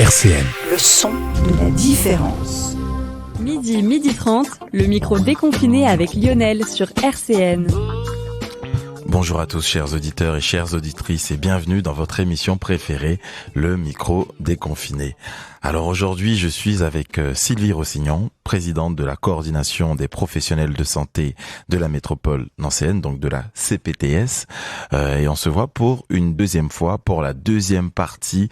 RCN. Le son de la différence. Midi 30, le micro déconfiné avec Lionel sur RCN. Bonjour à tous chers auditeurs et chères auditrices et bienvenue dans votre émission préférée, le micro déconfiné. Alors aujourd'hui je suis avec Sylvie Rossignon, présidente de la coordination des professionnels de santé de la métropole nancéenne, donc de la CPTS, et on se voit pour une deuxième fois, pour la deuxième partie,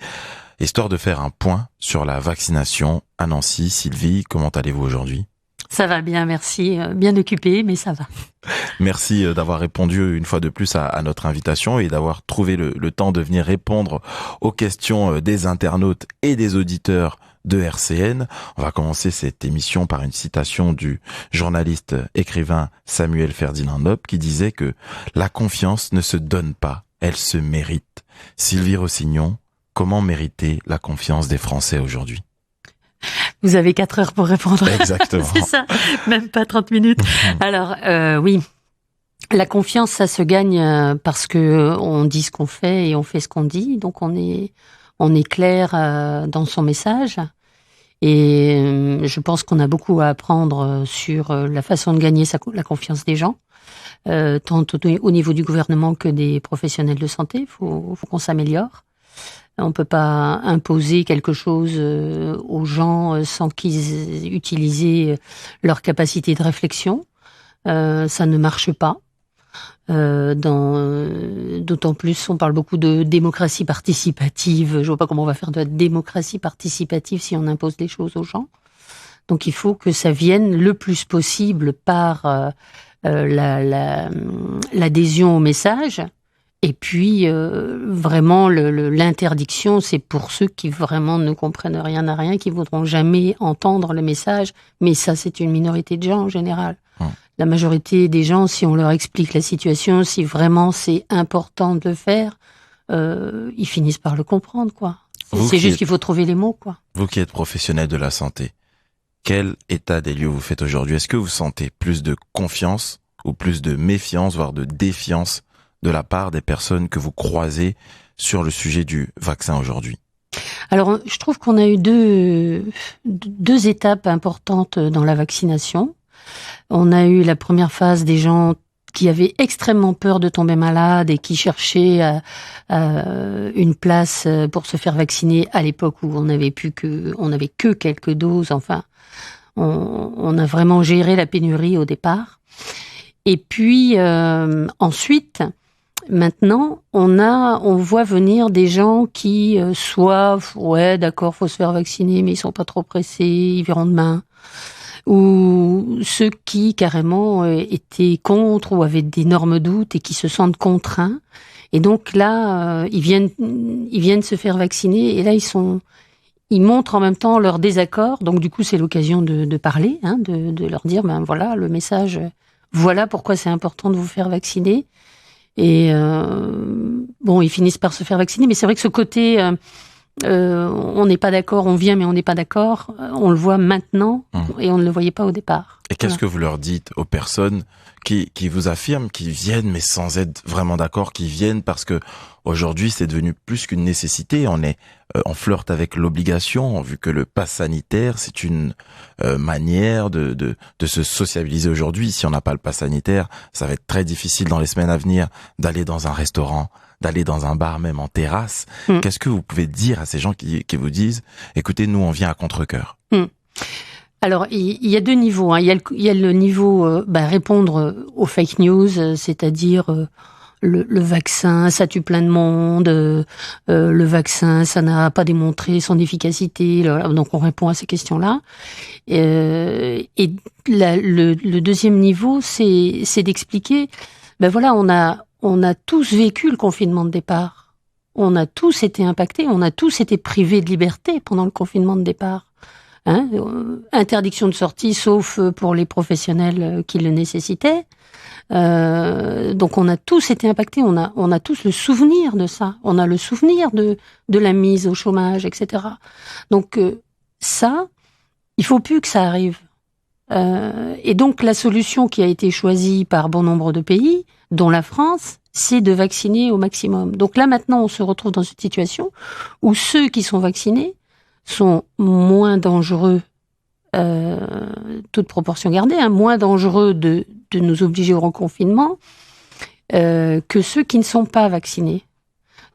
histoire de faire un point sur la vaccination à Nancy. Sylvie, comment allez-vous aujourd'hui ? Ça va bien, merci. Bien occupé, mais ça va. Merci d'avoir répondu une fois de plus à notre invitation et d'avoir trouvé le temps de venir répondre aux questions des internautes et des auditeurs de RCN. On va commencer cette émission par une citation du journaliste écrivain Samuel Ferdinand Noble qui disait que la confiance ne se donne pas, elle se mérite. Sylvie Rossignon, comment mériter la confiance des Français aujourd'hui ? Vous avez 4 heures pour répondre. Exactement. C'est ça, même pas 30 minutes. Alors, oui, la confiance, ça se gagne parce que on dit ce qu'on fait et on fait ce qu'on dit. Donc, on est clair dans son message. Et je pense qu'on a beaucoup à apprendre sur la façon de gagner la confiance des gens, tant au niveau du gouvernement que des professionnels de santé. Faut qu'on s'améliore. On peut pas imposer quelque chose aux gens sans qu'ils utilisent leur capacité de réflexion. Ça ne marche pas. D'autant plus, on parle beaucoup de démocratie participative. Je vois pas comment on va faire de la démocratie participative si on impose les choses aux gens. Donc il faut que ça vienne le plus possible par l'adhésion au message. Et puis, vraiment, l'interdiction, c'est pour ceux qui vraiment ne comprennent rien à rien, qui voudront jamais entendre le message. Mais ça, c'est une minorité de gens en général. La majorité des gens, si on leur explique la situation, si vraiment c'est important de le faire, ils finissent par le comprendre, quoi. C'est juste qu'il faut trouver les mots, quoi. Vous qui êtes professionnel de la santé, quel état des lieux vous faites aujourd'hui ? Est-ce que vous sentez plus de confiance ou plus de méfiance, voire de défiance de la part des personnes que vous croisez sur le sujet du vaccin aujourd'hui ? Alors, je trouve qu'on a eu deux étapes importantes dans la vaccination. On a eu la première phase des gens qui avaient extrêmement peur de tomber malade et qui cherchaient une place pour se faire vacciner à l'époque où on n'avait que quelques doses. Enfin, on a vraiment géré la pénurie au départ. Et puis ensuite, maintenant, on voit venir des gens qui d'accord, faut se faire vacciner, mais ils sont pas trop pressés, ils verront demain. Ou ceux qui carrément étaient contre ou avaient d'énormes doutes et qui se sentent contraints. Et donc là, ils viennent se faire vacciner et là ils montrent en même temps leur désaccord. Donc du coup, c'est l'occasion de parler, de leur dire, ben voilà, le message, voilà pourquoi c'est important de vous faire vacciner. Et ils finissent par se faire vacciner, mais c'est vrai que ce côté, on n'est pas d'accord, on vient mais on n'est pas d'accord, on le voit maintenant et on ne le voyait pas au départ. Et qu'est-ce que vous leur dites aux personnes qui vous affirment, qui viennent mais sans être vraiment d'accord, qui viennent parce que aujourd'hui c'est devenu plus qu'une nécessité, on flirte avec l'obligation, vu que le pass sanitaire c'est une manière de se sociabiliser aujourd'hui. Si on n'a pas le pass sanitaire, ça va être très difficile dans les semaines à venir d'aller dans un restaurant, d'aller dans un bar, même en terrasse. Qu'est-ce que vous pouvez dire à ces gens qui vous disent « Écoutez, nous, on vient à contre-cœur ». Alors, il y a 2 niveaux. Il y a le niveau répondre aux fake news, c'est-à-dire le vaccin, ça tue plein de monde, le vaccin, ça n'a pas démontré son efficacité. Donc, on répond à ces questions-là. Et le deuxième niveau, c'est d'expliquer, on a tous vécu le confinement de départ. On a tous été impactés, on a tous été privés de liberté pendant le confinement de départ. Interdiction de sortie, sauf pour les professionnels qui le nécessitaient. Donc on a tous été impactés, on a tous le souvenir de ça. On a le souvenir de la mise au chômage, etc. Donc ça, il faut plus que ça arrive. Et donc la solution qui a été choisie par bon nombre de pays, dont la France, c'est de vacciner au maximum. Donc là maintenant, on se retrouve dans une situation où ceux qui sont vaccinés sont moins dangereux, toute proportion gardée, moins dangereux de nous obliger au reconfinement que ceux qui ne sont pas vaccinés.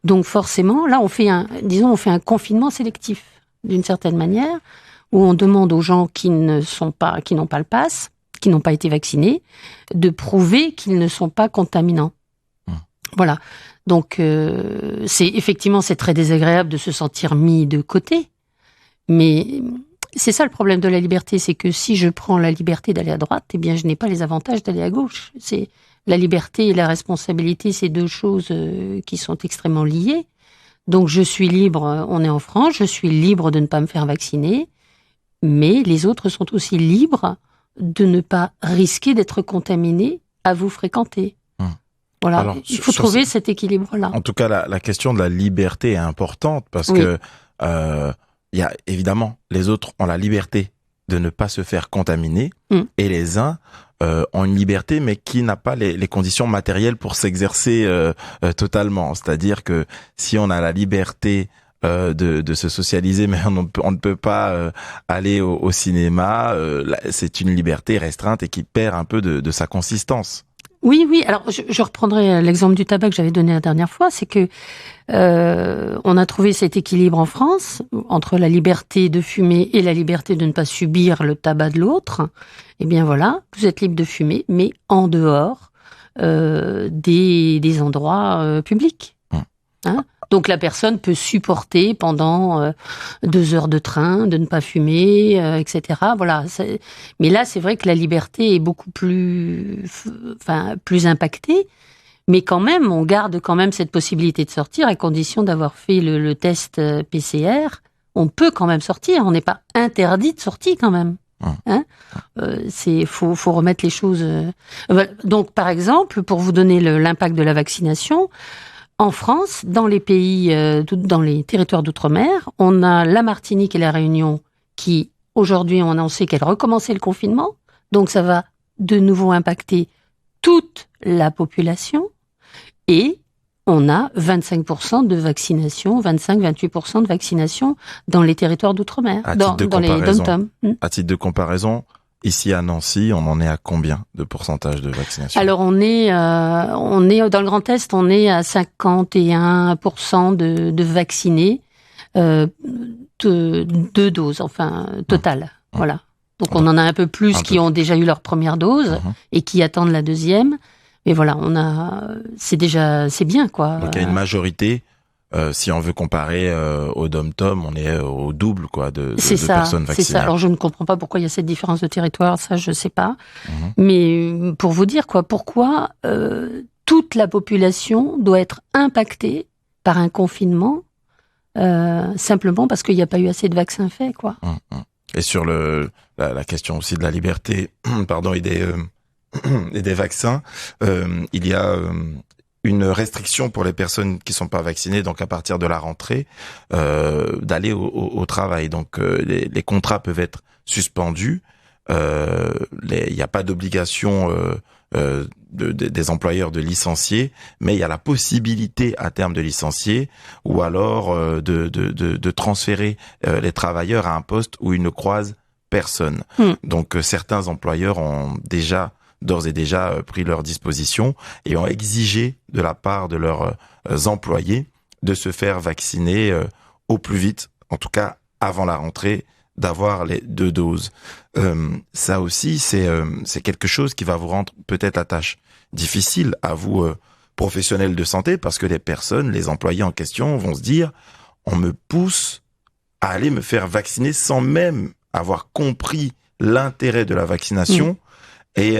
Donc forcément, là, on fait un confinement sélectif, d'une certaine manière, où on demande aux gens qui n'ont pas le pass, qui n'ont pas été vaccinés, de prouver qu'ils ne sont pas contaminants. Voilà. Donc, c'est très désagréable de se sentir mis de côté, mais c'est ça le problème de la liberté, c'est que si je prends la liberté d'aller à droite, eh bien, je n'ai pas les avantages d'aller à gauche. C'est la liberté et la responsabilité, c'est deux choses qui sont extrêmement liées. Donc, je suis libre, on est en France, je suis libre de ne pas me faire vacciner, mais les autres sont aussi libres de ne pas risquer d'être contaminés à vous fréquenter. Voilà, alors, il faut trouver cet équilibre-là. En tout cas, la question de la liberté est importante parce que il y a évidemment, les autres ont la liberté de ne pas se faire contaminer et les uns ont une liberté mais qui n'a pas les conditions matérielles pour s'exercer totalement. C'est-à-dire que si on a la liberté de se socialiser, mais on ne peut pas aller au cinéma, c'est une liberté restreinte et qui perd un peu de sa consistance. Oui. Alors, je reprendrai l'exemple du tabac que j'avais donné la dernière fois. C'est que on a trouvé cet équilibre en France entre la liberté de fumer et la liberté de ne pas subir le tabac de l'autre. Eh bien voilà, vous êtes libre de fumer, mais en dehors des endroits publics. Donc la personne peut supporter pendant 2 heures de train de ne pas fumer, etc. Voilà. Mais là, c'est vrai que la liberté est beaucoup plus impactée. Mais quand même, on garde quand même cette possibilité de sortir à condition d'avoir fait le test PCR. On peut quand même sortir. On n'est pas interdit de sortir quand même. Faut remettre les choses. Donc, par exemple, pour vous donner l'impact de la vaccination. En France, dans les pays, dans les territoires d'outre-mer, on a la Martinique et la Réunion qui, aujourd'hui, ont annoncé qu'elles recommençaient le confinement. Donc, ça va de nouveau impacter toute la population. Et on a 25% de vaccination, 25-28% de vaccination dans les territoires d'outre-mer, dans les dom-toms. À titre de comparaison, ici à Nancy, on en est à combien de pourcentage de vaccination ? Alors on est dans le Grand Est, on est à 51% de vaccinés, 2 doses, total. Voilà. Donc on en a un peu plus qui ont déjà eu leur première dose et qui attendent la deuxième. Mais voilà, c'est bien quoi. Donc il y a une majorité. Si on veut comparer au dom-tom, on est au double de personnes vaccinées. C'est ça. Alors je ne comprends pas pourquoi il y a cette différence de territoire, ça je sais pas. Mais pour vous dire pourquoi toute la population doit être impactée par un confinement simplement parce qu'il n'y a pas eu assez de vaccins faits quoi. Et sur la question aussi de la liberté, et des vaccins, il y a une restriction pour les personnes qui sont pas vaccinées, donc à partir de la rentrée, d'aller au travail. Donc les contrats peuvent être suspendus. Il n'y a pas d'obligation des employeurs de licencier, mais il y a la possibilité à terme de licencier ou alors de transférer les travailleurs à un poste où ils ne croisent personne. Donc certains employeurs ont d'ores et déjà pris leurs dispositions et ont exigé de la part de leurs employés de se faire vacciner au plus vite, en tout cas avant la rentrée, d'avoir les 2 doses. Ça aussi, c'est quelque chose qui va vous rendre peut-être la tâche difficile à vous, professionnels de santé, parce que les employés en question vont se dire « on me pousse à aller me faire vacciner sans même avoir compris l'intérêt de la vaccination ». Et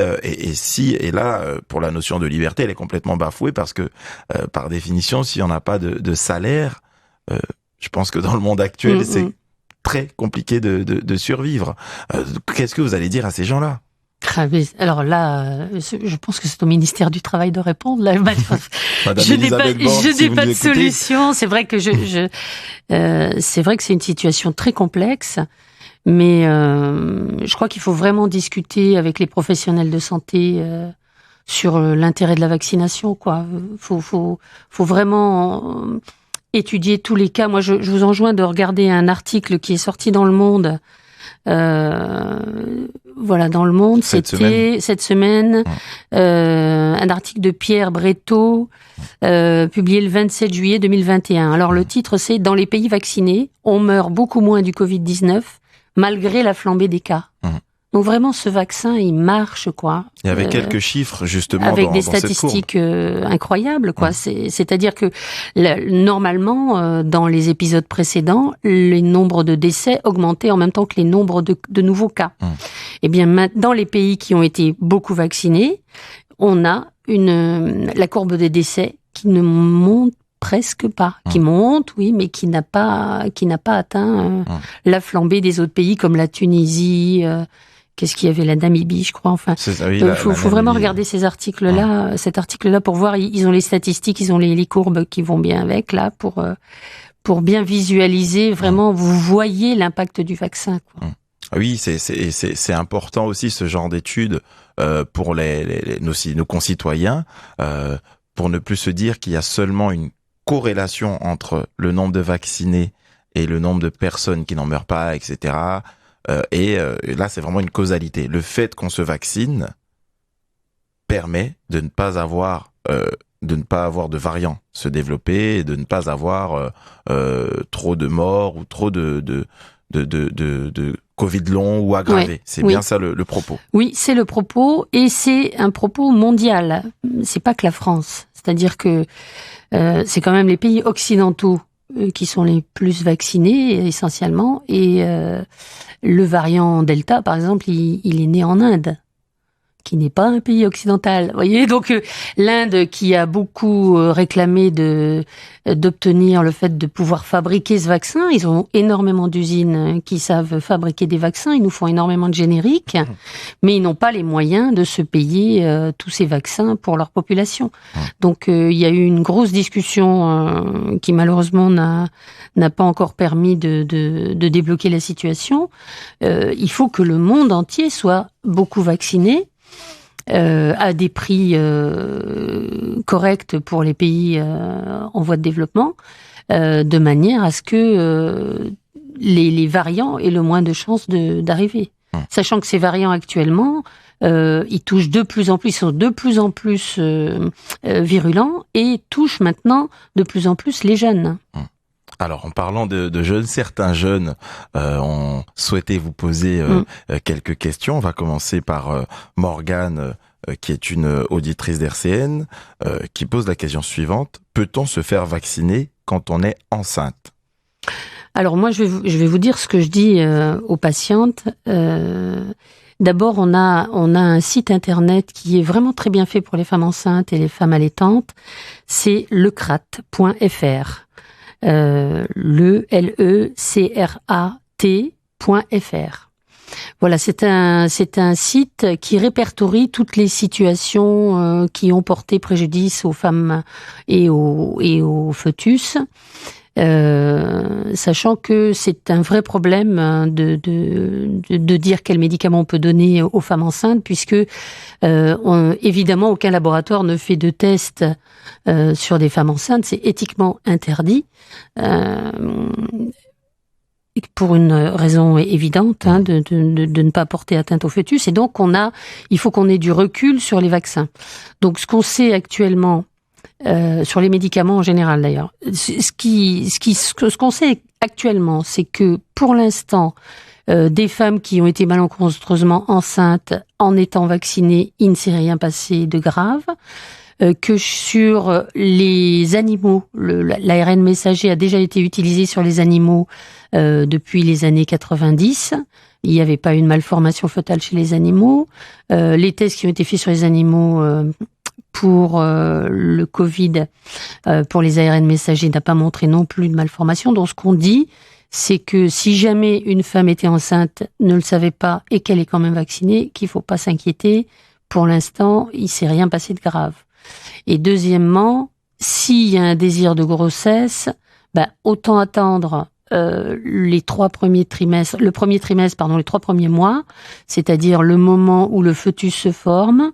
là, pour la notion de liberté, elle est complètement bafouée parce que, par définition, si on n'a pas de salaire, je pense que dans le monde actuel, c'est très compliqué de survivre. Qu'est-ce que vous allez dire à ces gens-là ? Alors là, je pense que c'est au ministère du Travail de répondre. Là, je n'ai pas de solution. C'est vrai que c'est vrai que c'est une situation très complexe. Mais je crois qu'il faut vraiment discuter avec les professionnels de santé sur l'intérêt de la vaccination, quoi. Faut vraiment étudié tous les cas. Moi, je vous enjoins de regarder un article qui est sorti dans Le Monde. Dans Le Monde, c'était cette semaine, un article de Pierre Breteau, publié le 27 juillet 2021. Alors le titre, c'est « Dans les pays vaccinés, on meurt beaucoup moins du Covid-19 malgré la flambée des cas ». Donc vraiment, ce vaccin, il marche, quoi. Il y avait quelques chiffres, justement, avec dans des cette statistiques incroyables, quoi. C'est-à-dire que normalement, dans les épisodes précédents, les nombres de décès augmentaient en même temps que les nombres de nouveaux cas. Eh bien, dans les pays qui ont été beaucoup vaccinés, on a la courbe des décès qui ne monte presque pas, qui monte, oui, mais qui n'a pas atteint la flambée des autres pays comme la Tunisie. Qu'est-ce qu'il y avait, la Namibie, je crois. Enfin, faut vraiment regarder ces articles-là, cet article-là pour voir. Ils ont les statistiques, ils ont les courbes qui vont bien avec là pour bien visualiser. Vraiment, vous voyez l'impact du vaccin, quoi. Oui, c'est important aussi ce genre d'études pour nos concitoyens, pour ne plus se dire qu'il y a seulement une corrélation entre le nombre de vaccinés et le nombre de personnes qui n'en meurent pas, etc. Et là, c'est vraiment une causalité. Le fait qu'on se vaccine permet de ne pas avoir de variants se développer, et de ne pas avoir trop de morts ou trop de Covid long ou aggravé. Ouais, c'est bien ça le propos. Oui, c'est le propos, et c'est un propos mondial. C'est pas que la France. C'est-à-dire que c'est quand même les pays occidentaux qui sont les plus vaccinés essentiellement, et le variant Delta, par exemple, il est né en Inde, qui n'est pas un pays occidental. Vous voyez, donc l'Inde, qui a beaucoup réclamé d'obtenir le fait de pouvoir fabriquer ce vaccin, ils ont énormément d'usines qui savent fabriquer des vaccins, ils nous font énormément de génériques, mais ils n'ont pas les moyens de se payer tous ces vaccins pour leur population. Donc il y a eu une grosse discussion qui malheureusement n'a pas encore permis de débloquer la situation. Il faut que le monde entier soit beaucoup vacciné, à des prix corrects pour les pays en voie de développement, de manière à ce que les variants aient le moins de chances d'arriver. Sachant que ces variants actuellement, ils touchent de plus en plus, ils sont de plus en plus virulents, et touchent maintenant de plus en plus les jeunes. Alors, en parlant de jeunes, certains jeunes ont souhaité vous poser quelques questions. On va commencer par Morgane, qui est une auditrice d'RCN, qui pose la question suivante. Peut-on se faire vacciner quand on est enceinte ? Alors moi, je vais vous dire ce que je dis aux patientes. D'abord, on a un site internet qui est vraiment très bien fait pour les femmes enceintes et les femmes allaitantes. C'est lecrat.fr. lecrat.fr. Voilà, c'est un site qui répertorie toutes les situations qui ont porté préjudice aux femmes et aux fœtus, sachant que c'est un vrai problème de dire quel médicament on peut donner aux femmes enceintes, puisque évidemment aucun laboratoire ne fait de tests sur des femmes enceintes, c'est éthiquement interdit. Pour une raison évidente, de ne pas porter atteinte au fœtus, et donc il faut qu'on ait du recul sur les vaccins. Donc ce qu'on sait actuellement, sur les médicaments en général d'ailleurs, ce qu'on sait actuellement, c'est que pour l'instant, des femmes qui ont été malencontreusement enceintes en étant vaccinées, il ne s'est rien passé de grave. Que sur les animaux, l'ARN messager a déjà été utilisé sur les animaux depuis les années 90. Il n'y avait pas une malformation fœtale chez les animaux. Les tests qui ont été faits sur les animaux pour le Covid, pour les ARN messagers, n'a pas montré non plus de malformation. Donc ce qu'on dit, c'est que si jamais une femme était enceinte, ne le savait pas et qu'elle est quand même vaccinée, qu'il ne faut pas s'inquiéter. Pour l'instant, il ne s'est rien passé de grave. Et deuxièmement, s'il y a un désir de grossesse, autant attendre les 3 premiers trimestres, les 3 premiers mois, c'est-à-dire le moment où le fœtus se forme,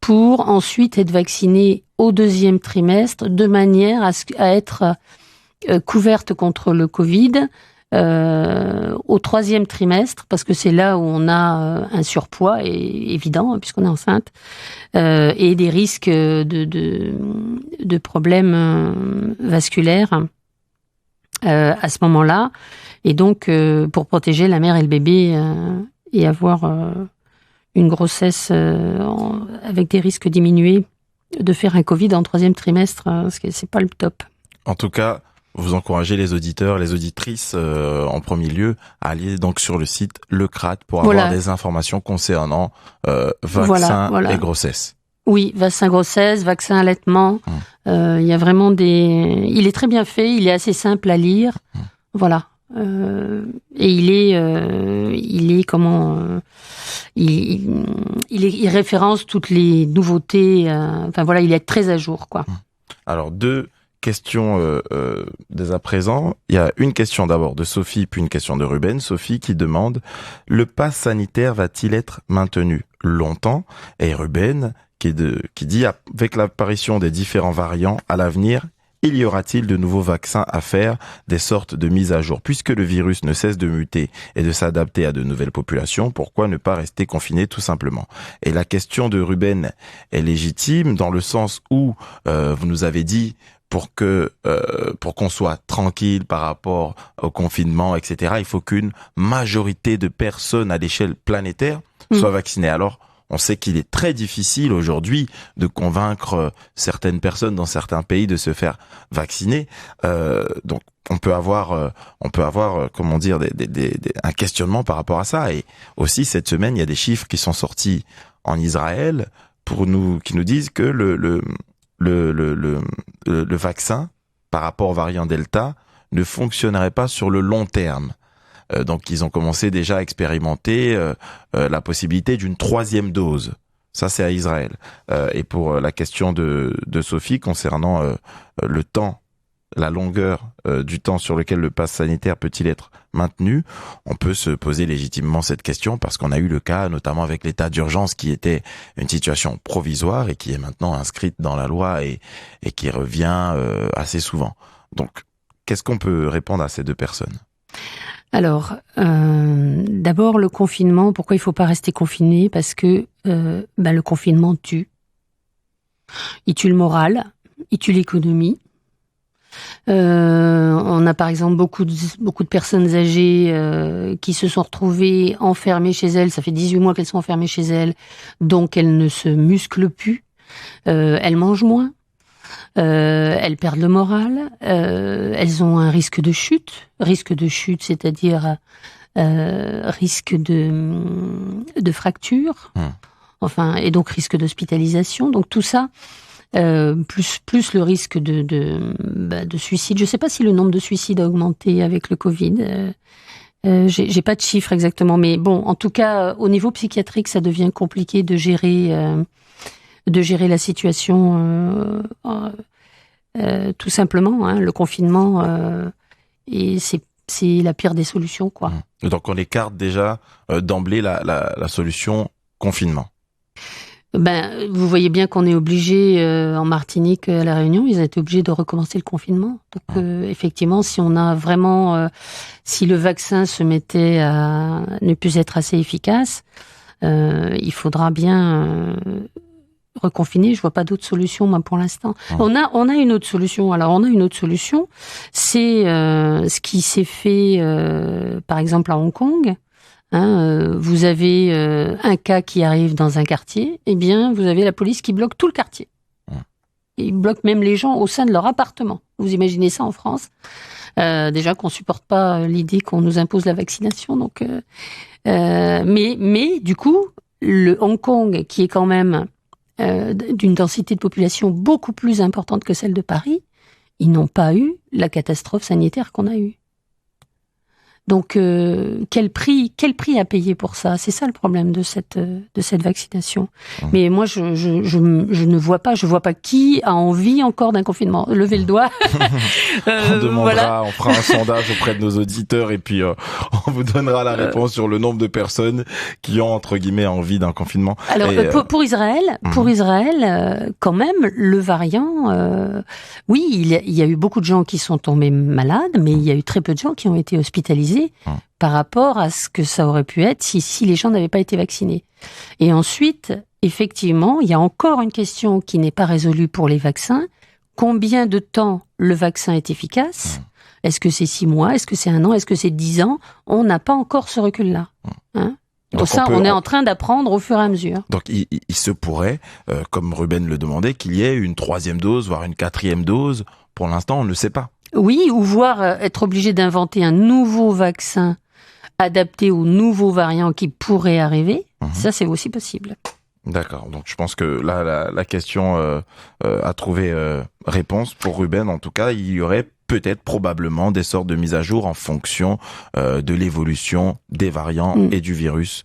pour ensuite être vacciné au 2e trimestre, de manière à être couverte contre le Covid au 3e trimestre, parce que c'est là où on a un surpoids, et évident, puisqu'on est enceinte, et des risques de problèmes vasculaires à ce moment-là. Et donc, pour protéger la mère et le bébé et avoir une grossesse avec des risques diminués, de faire un Covid en 3e trimestre, parce que c'est pas le top. En tout cas, vous encouragez les auditeurs, les auditrices en premier lieu à aller donc sur le site Le Crat pour avoir des informations concernant vaccins et grossesse. Oui, vaccin grossesse, vaccin allaitement. Il y a vraiment il est très bien fait, il est assez simple à lire. Voilà. Et il référence toutes les nouveautés. Enfin voilà, il est très à jour, quoi. Alors 2 questions dès à présent. Il y a une question d'abord de Sophie, puis une question de Ruben. Sophie qui demande: le pass sanitaire va-t-il être maintenu longtemps? Et Ruben qui dit: avec l'apparition des différents variants à l'avenir, il y aura-t-il de nouveaux vaccins à faire, des sortes de mises à jour? Puisque le virus ne cesse de muter et de s'adapter à de nouvelles populations, pourquoi ne pas rester confiné tout simplement? Et la question de Ruben est légitime dans le sens où vous nous avez dit pour qu'on soit tranquille par rapport au confinement, etc., il faut qu'une majorité de personnes à l'échelle planétaire soient vaccinées. Alors, on sait qu'il est très difficile aujourd'hui de convaincre certaines personnes dans certains pays de se faire vacciner. Donc, on peut avoir, comment dire, un questionnement par rapport à ça. Et aussi, cette semaine, il y a des chiffres qui sont sortis en Israël qui nous disent que le vaccin, par rapport au variant Delta, ne fonctionnerait pas sur le long terme. Donc, ils ont commencé déjà à expérimenter la possibilité d'une 3e dose. Ça, c'est à Israël. Et pour la question de Sophie concernant le temps, la longueur du temps sur lequel le pass sanitaire peut-il être maintenu, on peut se poser légitimement cette question parce qu'on a eu le cas, notamment avec l'état d'urgence, qui était une situation provisoire et qui est maintenant inscrite dans la loi et qui revient assez souvent. Donc, qu'est-ce qu'on peut répondre à ces 2 personnes ? Alors, d'abord, le confinement, pourquoi il ne faut pas rester confiné? Parce que le confinement tue. Il tue le moral, il tue l'économie. On a par exemple beaucoup de personnes âgées qui se sont retrouvées enfermées chez elles. Ça fait 18 mois qu'elles sont enfermées chez elles, donc elles ne se musclent plus. Elles mangent moins. Elles perdent le moral, elles ont un risque de chute, c'est-à-dire risque de fracture, enfin, et donc risque d'hospitalisation. Donc tout ça, plus le risque de suicide. Je ne sais pas si le nombre de suicides a augmenté avec le Covid. J'ai pas de chiffres exactement, mais bon, en tout cas, au niveau psychiatrique, ça devient compliqué de gérer la situation, tout simplement, hein, le confinement, et c'est la pire des solutions, quoi. Donc on écarte déjà d'emblée la solution confinement. Vous voyez bien qu'on est obligé, en Martinique, à La Réunion, ils ont été obligés de recommencer le confinement. Donc effectivement, si on a vraiment, si le vaccin se mettait à ne plus être assez efficace, il faudra bien reconfiner. Je vois pas d'autre solution, moi, pour l'instant. On a une autre solution. Alors, on a une autre solution. C'est ce qui s'est fait, par exemple, à Hong Kong. Vous avez un cas qui arrive dans un quartier, eh bien, vous avez la police qui bloque tout le quartier. Ils bloquent même les gens au sein de leur appartement. Vous imaginez ça en France? Déjà qu'on supporte pas l'idée qu'on nous impose la vaccination. Donc, mais du coup, le Hong Kong, qui est quand même d'une densité de population beaucoup plus importante que celle de Paris, ils n'ont pas eu la catastrophe sanitaire qu'on a eue. Donc, quel prix à payer pour ça? C'est ça le problème de cette vaccination. Mais moi, je ne vois pas qui a envie encore d'un confinement. Levez le doigt. On demandera, on fera un sondage auprès de nos auditeurs et puis on vous donnera la réponse sur le nombre de personnes qui ont entre guillemets envie d'un confinement. Alors pour Israël, quand même, le variant, oui, il y a eu beaucoup de gens qui sont tombés malades, mais il y a eu très peu de gens qui ont été hospitalisés par rapport à ce que ça aurait pu être si les gens n'avaient pas été vaccinés. Et ensuite, effectivement, il y a encore une question qui n'est pas résolue pour les vaccins. Combien de temps le vaccin est efficace ? Est-ce que c'est 6 mois ? Est-ce que c'est 1 an ? Est-ce que c'est 10 ans ? On n'a pas encore ce recul-là. Donc ça, on est en train d'apprendre au fur et à mesure. Donc il se pourrait, comme Ruben le demandait, qu'il y ait une 3e dose, voire une 4e dose. Pour l'instant, on ne le sait pas. Oui, ou voire être obligé d'inventer un nouveau vaccin adapté aux nouveaux variants qui pourraient arriver. Ça, c'est aussi possible. D'accord. Donc je pense que là, la question a trouvé réponse pour Ruben. En tout cas, il y aurait peut-être probablement des sortes de mises à jour en fonction de l'évolution des variants et du virus.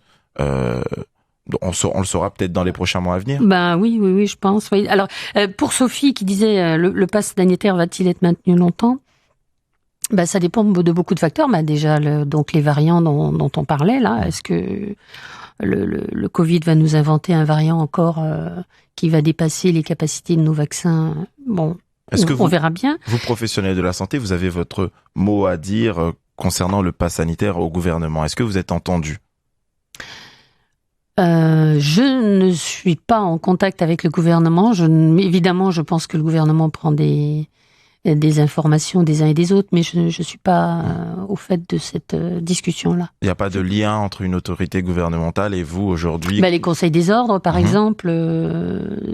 On le saura peut-être dans les prochains mois à venir. Oui, je pense. Oui. Alors, pour Sophie qui disait le pass sanitaire va-t-il être maintenu longtemps ? Ça dépend de beaucoup de facteurs. Déjà, donc les variants dont on parlait là. Est-ce que le Covid va nous inventer un variant encore qui va dépasser les capacités de nos vaccins ? On verra bien. Vous, professionnels de la santé, vous avez votre mot à dire concernant le pass sanitaire au gouvernement. Est-ce que vous êtes entendu ? Je ne suis pas en contact avec le gouvernement. Évidemment, je pense que le gouvernement prend des informations des uns et des autres, mais je ne suis pas au fait de cette discussion-là. Il n'y a pas de lien entre une autorité gouvernementale et vous aujourd'hui ? Les conseils des ordres, par exemple,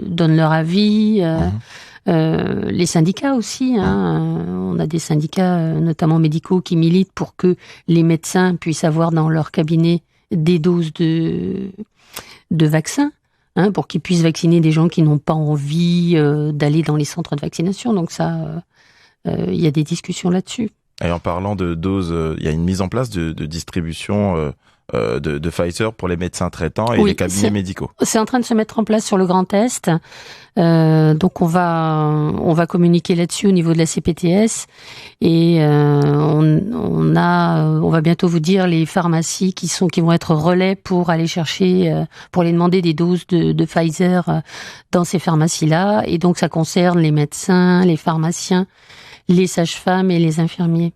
donnent leur avis. Les syndicats aussi. On a des syndicats, notamment médicaux, qui militent pour que les médecins puissent avoir dans leur cabinet des doses de vaccins, pour qu'ils puissent vacciner des gens qui n'ont pas envie d'aller dans les centres de vaccination. Donc ça, il y a des discussions là-dessus. Et en parlant de doses, il y a une mise en place de distribution de Pfizer pour les médecins traitants et les cabinets médicaux. C'est en train de se mettre en place sur le Grand Est. Donc on va communiquer là-dessus au niveau de la CPTS et on va bientôt vous dire les pharmacies qui vont être relais pour aller chercher, pour aller demander des doses de Pfizer dans ces pharmacies-là. Et donc ça concerne les médecins, les pharmaciens, les sages-femmes et les infirmiers.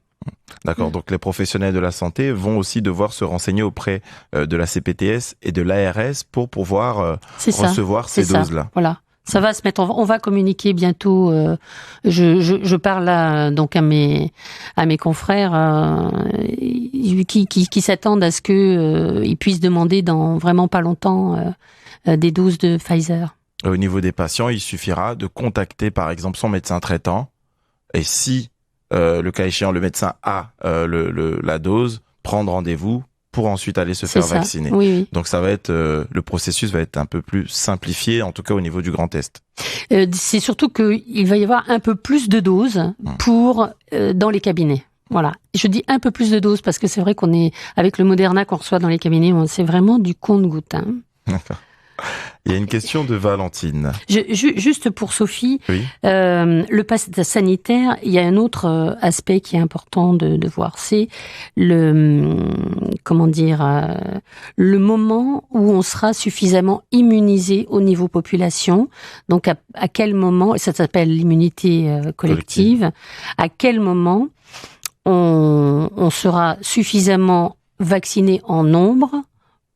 D'accord, donc les professionnels de la santé vont aussi devoir se renseigner auprès de la CPTS et de l'ARS pour pouvoir recevoir ces doses-là. Voilà. Ça va se mettre. On va communiquer bientôt. Je parle là donc à mes confrères qui s'attendent à ce que ils puissent demander dans vraiment pas longtemps des doses de Pfizer. Au niveau des patients, il suffira de contacter par exemple son médecin traitant et si le cas échéant le médecin a la dose, prendre rendez-vous pour ensuite aller se faire vacciner. Oui. Donc ça va être le processus va être un peu plus simplifié, en tout cas au niveau du Grand Est. C'est surtout qu'il va y avoir un peu plus de doses dans les cabinets. Voilà. Je dis un peu plus de doses parce que c'est vrai qu'on est avec le Moderna qu'on reçoit dans les cabinets, c'est vraiment du compte-gouttes. D'accord. Il y a une question de Valentine. Juste pour Sophie, oui. Le pass sanitaire, il y a un autre aspect qui est important de voir, c'est le moment où on sera suffisamment immunisé au niveau population. Donc à quel moment, ça s'appelle l'immunité collective, à quel moment on sera suffisamment vacciné en nombre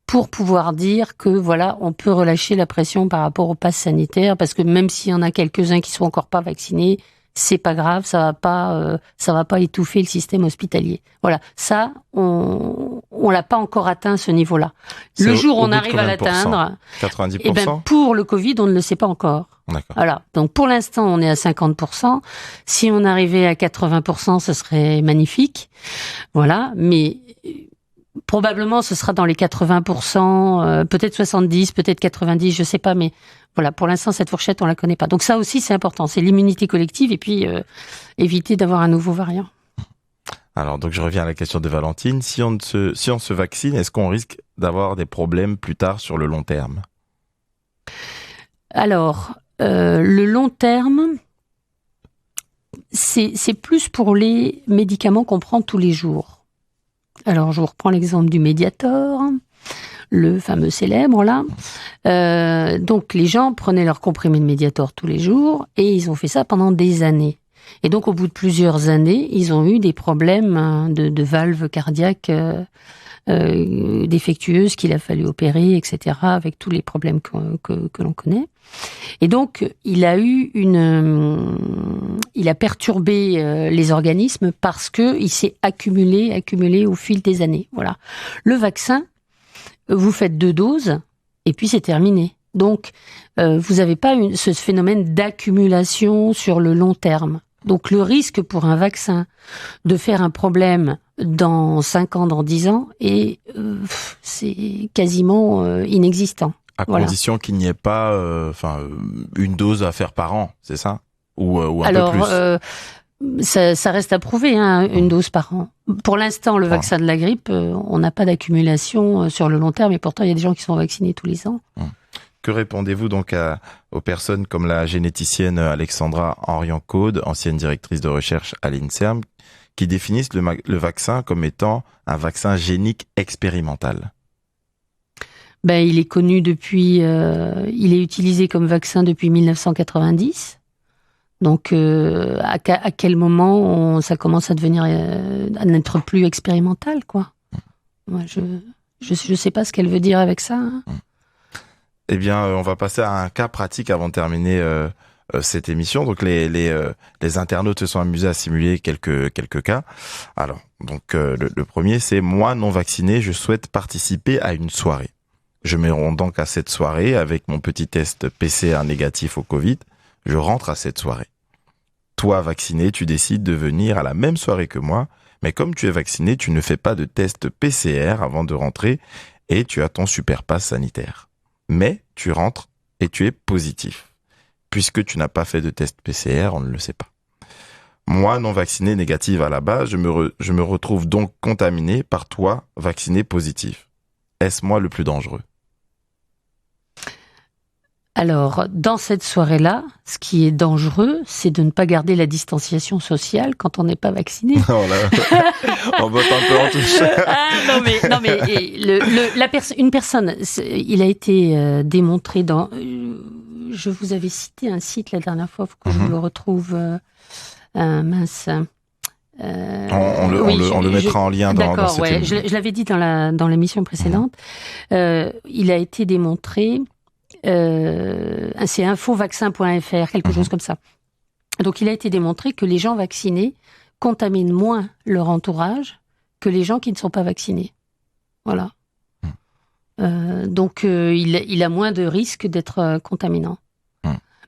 pour pouvoir dire que voilà, on peut relâcher la pression par rapport au pass sanitaire, parce que même s'il y en a quelques-uns qui sont encore pas vaccinés, c'est pas grave, ça va pas étouffer le système hospitalier. Voilà, ça, on l'a pas encore atteint ce niveau-là. Le jour où on arrive à l'atteindre, 90%. Pour le Covid, on ne le sait pas encore. D'accord. Voilà. Donc pour l'instant, on est à 50%. Si on arrivait à 80%, ce serait magnifique. Voilà, mais probablement, ce sera dans les 80%, peut-être 70, peut-être 90, je sais pas, mais voilà, pour l'instant, cette fourchette, on la connaît pas. Donc ça aussi, c'est important, c'est l'immunité collective et puis éviter d'avoir un nouveau variant. Alors, donc je reviens à la question de Valentine. Si on se vaccine, est-ce qu'on risque d'avoir des problèmes plus tard sur le long terme? Alors, le long terme, c'est plus pour les médicaments qu'on prend tous les jours. Alors, je vous reprends l'exemple du Mediator, le fameux célèbre, là. Donc, les gens prenaient leur comprimé de Mediator tous les jours et ils ont fait ça pendant des années. Et donc, au bout de plusieurs années, ils ont eu des problèmes de valves cardiaques défectueuses qu'il a fallu opérer, etc., avec tous les problèmes que l'on connaît. Et donc, il a perturbé les organismes parce que il s'est accumulé au fil des années. Voilà. Le vaccin, vous faites 2 doses et puis c'est terminé. Donc, vous n'avez pas ce phénomène d'accumulation sur le long terme. Donc, le risque pour un vaccin de faire un problème dans 5 ans, dans 10 ans, c'est quasiment inexistant. À condition qu'il n'y ait pas une dose à faire par an, c'est ça? Ou un peu plus? Ça reste à prouver, hein, une dose par an. Pour l'instant, le vaccin de la grippe, on n'a pas d'accumulation sur le long terme, et pourtant, il y a des gens qui sont vaccinés tous les ans. Que répondez-vous donc aux personnes comme la généticienne Alexandra Henrion-Caude, ancienne directrice de recherche à l'INSERM, qui définissent le vaccin comme étant un vaccin génique expérimental? Il est connu depuis, il est utilisé comme vaccin depuis 1990. Donc, à quel moment ça commence à devenir, à n'être plus expérimental, quoi. Moi, je sais pas ce qu'elle veut dire avec ça. Hein. Eh bien, on va passer à un cas pratique avant de terminer cette émission. Donc, les internautes se sont amusés à simuler quelques cas. Alors, donc le premier, c'est moi non vacciné, je souhaite participer à une soirée. Je me rends donc à cette soirée avec mon petit test PCR négatif au Covid. Je rentre à cette soirée. Toi, vacciné, tu décides de venir à la même soirée que moi, mais comme tu es vacciné, tu ne fais pas de test PCR avant de rentrer et tu as ton super pass sanitaire. Mais tu rentres et tu es positif. Puisque tu n'as pas fait de test PCR, on ne le sait pas. Moi, non vacciné négatif à la base, je me retrouve donc contaminé par toi, vacciné positif. Est-ce moi le plus dangereux? Alors, dans cette soirée-là, ce qui est dangereux, c'est de ne pas garder la distanciation sociale quand on n'est pas vacciné. Oh là, on botte un peu en touche. Non mais une personne, il a été démontré dans. Je vous avais cité un site la dernière fois, faut que je le retrouve. Mince. On le mettra en lien dans cette émission. Je l'avais dit dans l'émission précédente. Il a été démontré. C'est infovaccin.fr, quelque chose comme ça. Donc, il a été démontré que les gens vaccinés contaminent moins leur entourage que les gens qui ne sont pas vaccinés. Voilà. Donc, il a moins de risques d'être contaminant.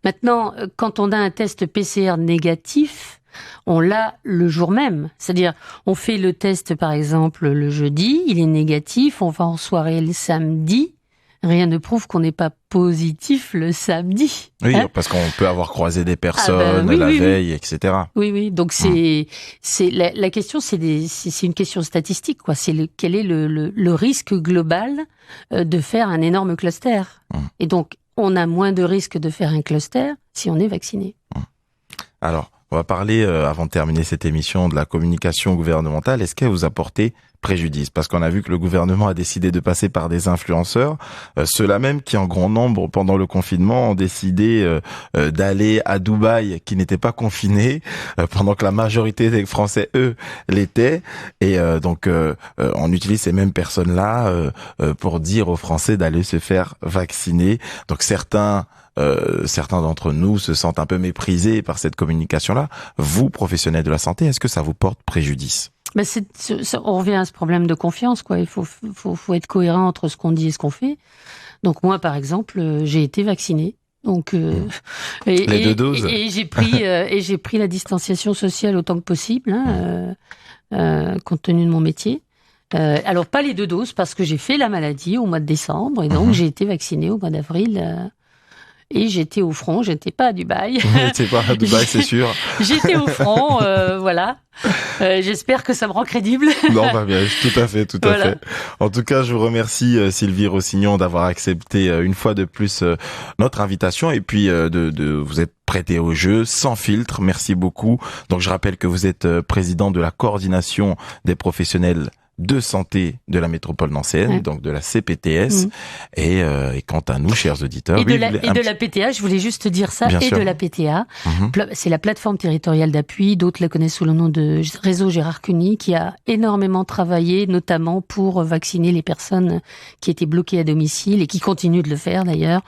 Maintenant, quand on a un test PCR négatif, on l'a le jour même. C'est-à-dire, on fait le test, par exemple, le jeudi, il est négatif, on va en soirée le samedi. Rien ne prouve qu'on n'est pas positif le samedi. Oui, parce qu'on peut avoir croisé des personnes la veille, etc. Oui. Donc c'est la question, c'est une question statistique, quoi. Quel est le risque global de faire un énorme cluster. Et donc on a moins de risque de faire un cluster si on est vacciné. Alors, on va parler, avant de terminer cette émission, de la communication gouvernementale. Est-ce qu'elle vous a porté préjudice? Parce qu'on a vu que le gouvernement a décidé de passer par des influenceurs, ceux-là même qui, en grand nombre, pendant le confinement, ont décidé d'aller à Dubaï, qui n'était pas confiné, pendant que la majorité des Français, eux, l'étaient. Et donc, on utilise ces mêmes personnes-là pour dire aux Français d'aller se faire vacciner. Donc, certains d'entre nous se sentent un peu méprisés par cette communication-là. Vous, professionnels de la santé, est-ce que ça vous porte préjudice? On revient à ce problème de confiance, quoi. Il faut être cohérent entre ce qu'on dit et ce qu'on fait. Donc moi, par exemple, j'ai été vaccinée. Donc les 2 doses. Et j'ai pris la distanciation sociale autant que possible, compte tenu de mon métier. Alors pas les 2 doses parce que j'ai fait la maladie au mois de décembre et donc j'ai été vaccinée au mois d'avril. Et j'étais au front, j'étais pas à Dubaï. C'est pas à Dubaï, c'est sûr. J'étais au front, voilà. J'espère que ça me rend crédible. Non, bah bien, tout à fait. Voilà. En tout cas, je vous remercie Sylvie Rossignon d'avoir accepté une fois de plus notre invitation et puis de vous être prêtée au jeu sans filtre. Merci beaucoup. Donc je rappelle que vous êtes président de la coordination des professionnels de santé de la métropole nancéenne, donc de la CPTS. Et quant à nous, chers auditeurs, de la PTA, je voulais juste dire ça, Bien et sûr. de la PTA. C'est la plateforme territoriale d'appui, d'autres la connaissent sous le nom de Réseau Gérard Cuny, qui a énormément travaillé, notamment pour vacciner les personnes qui étaient bloquées à domicile et qui continuent de le faire d'ailleurs,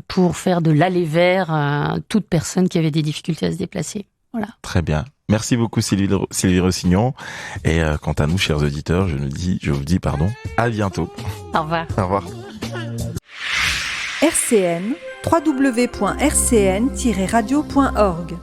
pour faire de l'aller vers toute personne qui avait des difficultés à se déplacer. Voilà. Très bien. Merci beaucoup Sylvie Rossignon. Et quant à nous, chers auditeurs, je vous dis, à bientôt. Au revoir. Au revoir. RCN, www.rcn-radio.org